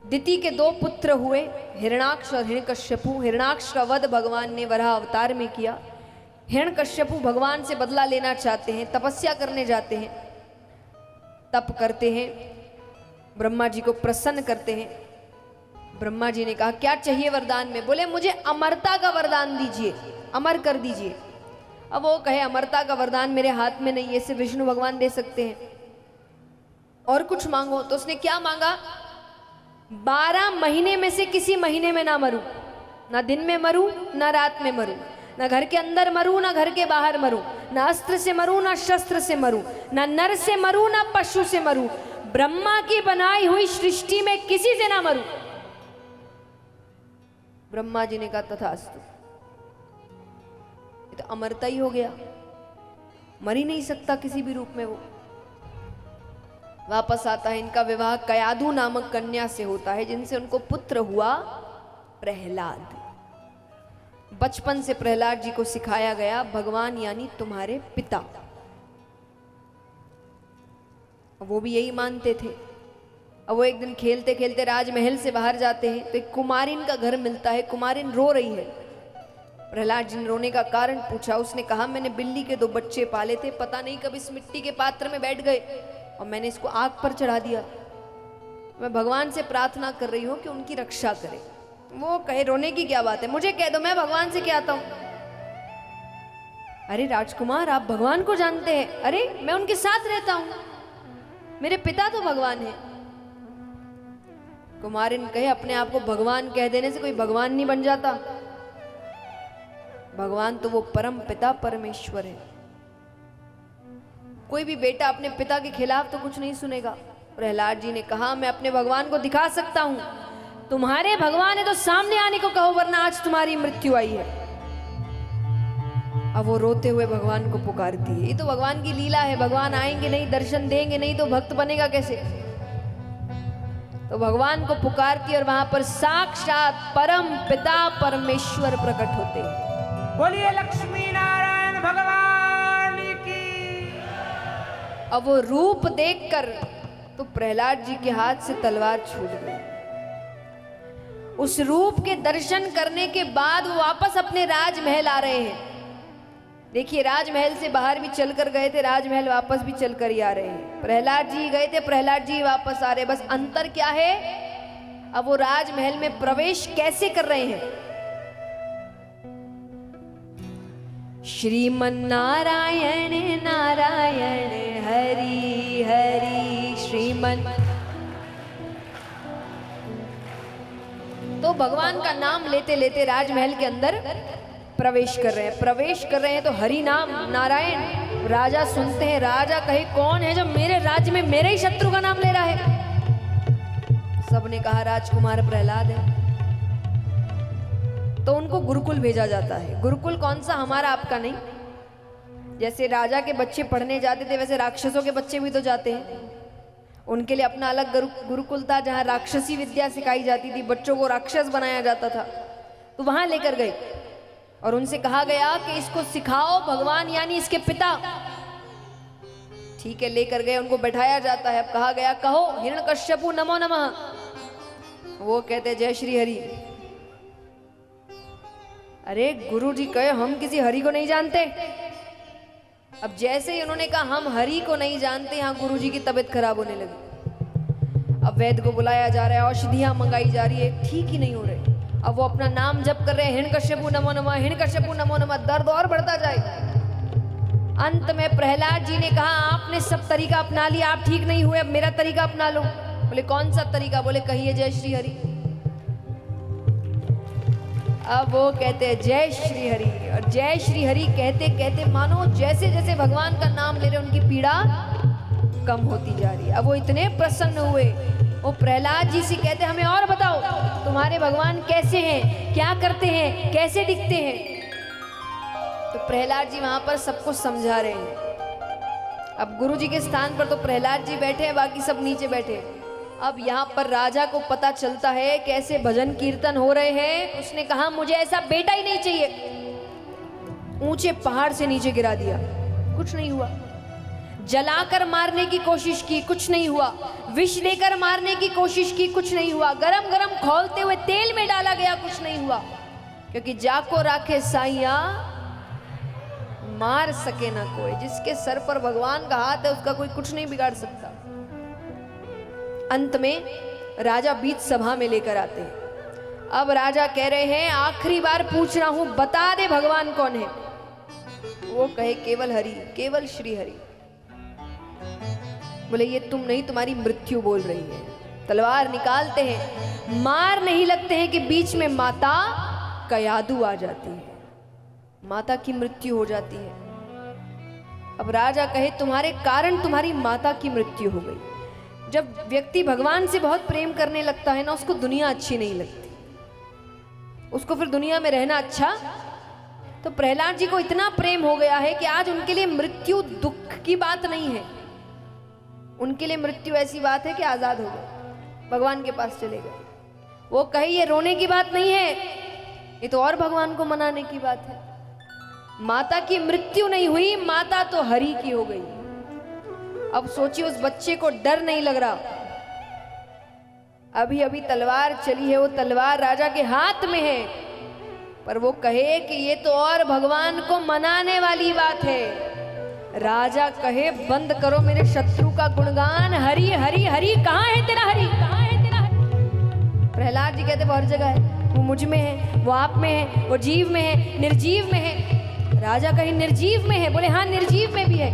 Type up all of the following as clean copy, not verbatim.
दिति के 2 पुत्र हुए, हिरणाक्ष और हिरण्यकश्यपु। हिरणाक्ष का वध भगवान ने वराह अवतार में किया। हिरण्यकश्यपु भगवान से बदला लेना चाहते हैं, तपस्या करने जाते हैं, तप करते हैं, ब्रह्मा जी को प्रसन्न करते हैं। ब्रह्मा जी ने कहा क्या चाहिए वरदान में? बोले मुझे अमरता का वरदान दीजिए, अमर कर दीजिए। अब वो कहे अमरता का वरदान मेरे हाथ में नहीं है, इसे विष्णु भगवान दे सकते हैं, और कुछ मांगो। तो उसने क्या मांगा? 12 महीने में से किसी महीने में ना मरूं, ना दिन में मरूं ना रात में मरूं, ना घर के अंदर मरूं ना घर के बाहर मरूं, ना अस्त्र से मरूं ना शस्त्र से मरूं, ना नर से मरूं ना पशु से मरूं, ब्रह्मा की बनाई हुई सृष्टि में किसी से ना मरूं। ब्रह्मा जी ने कहा तथास्तु। ये तो अमरता ही हो गया, मर ही नहीं सकता किसी भी रूप में वो। वापस आता है। इनका विवाह कयाधु नामक कन्या से होता है, जिनसे उनको पुत्र हुआ प्रहलाद। बचपन से प्रहलाद जी को सिखाया गया भगवान यानी तुम्हारे पिता, वो भी यही मानते थे। अब वो एक दिन खेलते खेलते राजमहल से बाहर जाते हैं तो एक कुमारिन का घर मिलता है। कुमारिन रो रही है। प्रहलाद जी ने रोने का कारण पूछा। उसने कहा मैंने बिल्ली के 2 बच्चे पाले थे, पता नहीं कब इस मिट्टी के पात्र में बैठ गए और मैंने इसको आग पर चढ़ा दिया। मैं भगवान से प्रार्थना कर रही हूँ कि उनकी रक्षा करे। वो कहे रोने की क्या बात है, मुझे कह दो, मैं भगवान से क्या आता हूँ। अरे राजकुमार आप भगवान को जानते हैं? अरे मैं उनके साथ रहता हूँ, मेरे पिता तो भगवान है। कुमारिन कहे अपने आप को भगवान कह देने से कोई भगवान नहीं बन जाता। भगवान तो वो परम पिता परमेश्वर है। कोई भी बेटा अपने पिता के खिलाफ तो कुछ नहीं सुनेगा। प्रहलाद जी ने कहा मैं अपने भगवान को दिखा सकता हूं, तुम्हारे भगवान है तो सामने आने को कहो, वरना आज तुम्हारी मृत्यु आई है। अब वो रोते हुए भगवान को पुकारती है। ये तो भगवान की लीला है, भगवान आएंगे नहीं, दर्शन देंगे नहीं तो भक्त बनेगा कैसे। तो भगवान को पुकारती और वहां पर साक्षात परम पिता परमेश्वर प्रकट होते हैं। बोलिए लक्ष्मी नारायण भगवान की। अब वो रूप देखकर तो प्रहलाद जी के हाथ से तलवार छूट गई। उस रूप के दर्शन करने के बाद वो वापस अपने राजमहल आ रहे हैं। देखिए राजमहल से बाहर भी चलकर गए थे, राजमहल वापस भी चलकर ही आ रहे हैं। प्रहलाद जी गए थे, प्रहलाद जी वापस आ रहे। बस अंतर क्या है, अब वो राजमहल में प्रवेश कैसे कर रहे हैं। श्रीमन नारायण नारायण हरि हरि श्रीमन। तो भगवान का नाम लेते लेते राजमहल के अंदर प्रवेश कर रहे हैं। प्रवेश कर रहे हैं तो हरि नाम नारायण। राजा सुनते हैं, राजा कहे कौन है जो मेरे राज्य में मेरे ही शत्रु का नाम ले रहा है। सबने कहा राजकुमार प्रहलाद है। तो उनको गुरुकुल भेजा जाता है। गुरुकुल कौन सा, हमारा आपका नहीं। जैसे राजा के बच्चे पढ़ने जाते थे वैसे राक्षसों के बच्चे भी तो जाते हैं। उनके लिए अपना अलग गुरुकुल था जहाँ राक्षसी विद्या सिखाई जाती थी, बच्चों को राक्षस बनाया जाता था। तो वहां लेकर गए और उनसे कहा गया कि इसको सिखाओ भगवान यानी इसके पिता। ठीक है, लेकर गए, उनको बैठाया जाता है। अब कहा गया कहो हिरण्यकश्यपु नमो नमः। वो कहते जय श्री हरि। अरे गुरु जी कहे हम किसी हरि को नहीं जानते। अब जैसे ही उन्होंने कहा हम हरि को नहीं जानते, यहाँ गुरु जी की तबीयत खराब होने लगी। अब वैद्य को बुलाया जा रहा है, औषधियां मंगाई जा रही है, ठीक ही नहीं हो रहे। अब वो अपना नाम जप कर रहे हैं, हिरण्यकश्यपु नमो नमः, हिरण्यकश्यपु नमो नमः। दर्द और बढ़ता जाए। अंत में प्रहलाद जी ने कहा आपने सब तरीका अपना लिया, आप ठीक नहीं हुए, अब मेरा तरीका अपना लो। बोले कौन सा तरीका? बोले कहिए जय श्री हरि। अब वो कहते हैं जय श्री हरि। और जय श्री हरि कहते कहते मानो जैसे जैसे भगवान का नाम ले रहे उनकी पीड़ा कम होती जा रही है। अब वो इतने प्रसन्न हुए, वो प्रहलाद जी से कहते हमें और बताओ तुम्हारे भगवान कैसे हैं, क्या करते हैं, कैसे दिखते हैं। तो प्रहलाद जी वहां पर सबको समझा रहे हैं। अब गुरु जी के स्थान पर तो प्रहलाद जी बैठे हैं, बाकी सब नीचे बैठे हैं। अब यहाँ पर राजा को पता चलता है कैसे भजन कीर्तन हो रहे हैं। उसने कहा मुझे ऐसा बेटा ही नहीं चाहिए। ऊंचे पहाड़ से नीचे गिरा दिया, कुछ नहीं हुआ। जलाकर मारने की कोशिश की, कुछ नहीं हुआ। विष देकर मारने की कोशिश की, कुछ नहीं हुआ। गरम गरम खौलते हुए तेल में डाला गया, कुछ नहीं हुआ। क्योंकि जाको राखे साइया मार सके ना कोई। जिसके सर पर भगवान का हाथ है उसका कोई कुछ नहीं बिगाड़ सकता। अंत में राजा बीच सभा में लेकर आते हैं। अब राजा कह रहे हैं आखिरी बार पूछ रहा हूं, बता दे भगवान कौन है। वो कहे केवल हरि, केवल श्री हरि। बोले ये तुम नहीं, तुम्हारी मृत्यु बोल रही है। तलवार निकालते हैं, मार नहीं लगते हैं कि बीच में माता कयादू आ जाती है, माता की मृत्यु हो जाती है। अब राजा कहे तुम्हारे कारण तुम्हारी माता की मृत्यु हो गई। जब व्यक्ति भगवान से बहुत प्रेम करने लगता है ना, उसको दुनिया अच्छी नहीं लगती, उसको फिर दुनिया में रहना अच्छा। तो प्रहलाद जी को इतना प्रेम हो गया है कि आज उनके लिए मृत्यु दुख की बात नहीं है। उनके लिए मृत्यु ऐसी बात है कि आजाद हो गए, भगवान के पास चले गए। वो कहे ये रोने की बात नहीं है, ये तो और भगवान को मनाने की बात है। माता की मृत्यु नहीं हुई, माता तो हरि की हो गई। अब सोचिए उस बच्चे को डर नहीं लग रहा। अभी अभी तलवार चली है, वो तलवार राजा के हाथ में है, पर वो कहे कि ये तो और भगवान को मनाने वाली बात है। राजा कहे बंद करो मेरे शत्रु का गुणगान, हरि हरि हरि। कहाँ है तेरा हरि, कहाँ है तेरा हरि। प्रहलाद जी कहते वो हर जगह है, वो मुझ में है, वो आप में है, वो जीव में है, निर्जीव में है। राजा कहे निर्जीव में है। बोले हाँ निर्जीव में भी है।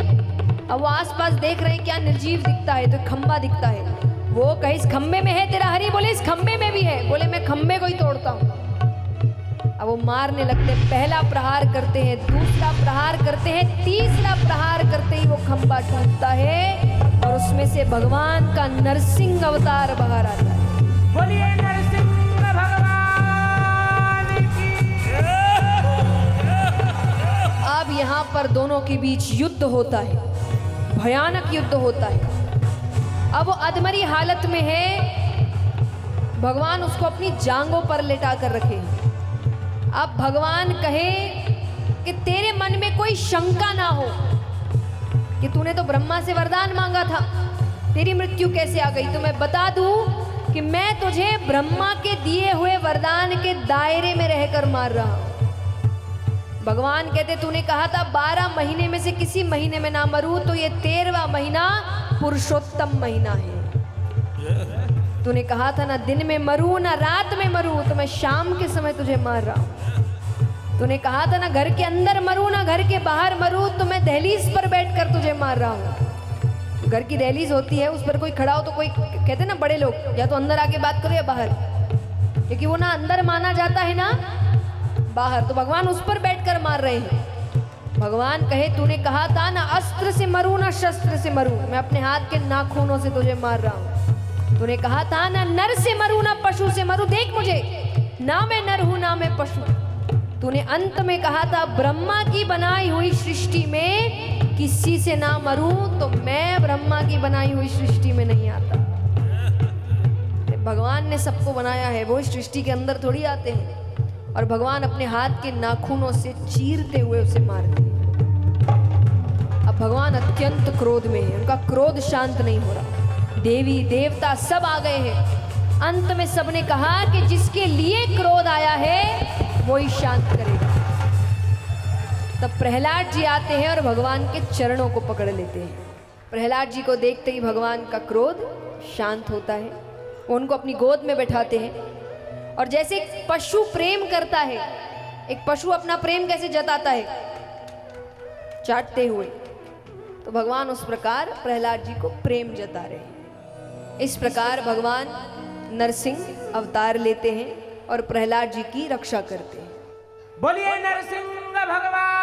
अब वो आसपास देख रहे हैं क्या निर्जीव दिखता है, तो खंबा दिखता है। वो कहे इस खंबे में है तेरा हरि। बोले इस खंबे में भी है। बोले मैं खंबे को ही तोड़ता हूँ। अब वो मारने लगते हैं, पहला प्रहार करते हैं, दूसरा प्रहार करते हैं, तीसरा प्रहार करते ही वो खंबा टूटता है और उसमें से भगवान का नरसिंह अवतार बाहर आता है। बोलिए नरसिंह भगवान की। अब यहाँ पर दोनों के बीच युद्ध होता है, भयानक युद्ध होता है। अब वो अधमरी हालत में है, भगवान उसको अपनी जांघों पर लेटा कर रखे। अब भगवान कहे कि तेरे मन में कोई शंका ना हो कि तूने तो ब्रह्मा से वरदान मांगा था, तेरी मृत्यु कैसे आ गई। तो मैं बता दूं कि मैं तुझे ब्रह्मा के दिए हुए वरदान के दायरे में रहकर मार रहा हूं। भगवान कहते तूने कहा था 12 महीने में से किसी महीने में ना मरूं, तो ये 13वां महीना पुरुषोत्तम महीना है। तूने कहा था ना दिन में मरूं ना रात में मरूं, तो मैं शाम के समय तुझे मार रहा हूं। तूने कहा था ना घर के अंदर मरूं ना घर के बाहर मरूं, तो मैं दहलीज पर बैठकर तुझे मार रहा हूं। घर की दहलीज होती है, उस पर कोई खड़ा हो तो कोई कहते ना बड़े लोग, या तो अंदर आके बात करो या बाहर, क्योंकि वो ना अंदर माना जाता है ना बाहर। तो भगवान उस पर बैठकर मार रहे हैं। भगवान कहे तूने कहा था ना अस्त्र से मरूं ना शस्त्र से मरूं, मैं अपने हाथ के नाखूनों से तुझे मार रहा हूं। तूने कहा था ना नर से मरूं ना पशु से मरूं, देख मुझे ना मैं नर हूं ना मैं पशु। तूने अंत में कहा था ब्रह्मा की बनाई हुई सृष्टि में किसी से ना मरूं, तो मैं ब्रह्मा की बनाई हुई सृष्टि में नहीं आता। भगवान ने सबको बनाया है, वो इस सृष्टि के अंदर थोड़ी आते हैं। और भगवान अपने हाथ के नाखूनों से चीरते हुए उसे मारते हैं। अब भगवान अत्यंत क्रोध में है, उनका क्रोध शांत नहीं हो रहा। देवी देवता सब आ गए हैं। अंत में सबने कहा कि जिसके लिए क्रोध आया है वो ही शांत करेगा। तब प्रहलाद जी आते हैं और भगवान के चरणों को पकड़ लेते हैं। प्रहलाद जी को देखते ही भगवान का क्रोध शांत होता है। वो उनको अपनी गोद में बैठाते हैं और जैसे एक पशु प्रेम करता है, एक पशु अपना प्रेम कैसे जताता है, चाटते हुए, तो भगवान उस प्रकार प्रहलाद जी को प्रेम जता रहे हैं। इस प्रकार भगवान नरसिंह अवतार लेते हैं और प्रहलाद जी की रक्षा करते हैं। बोलिए नरसिंह भगवान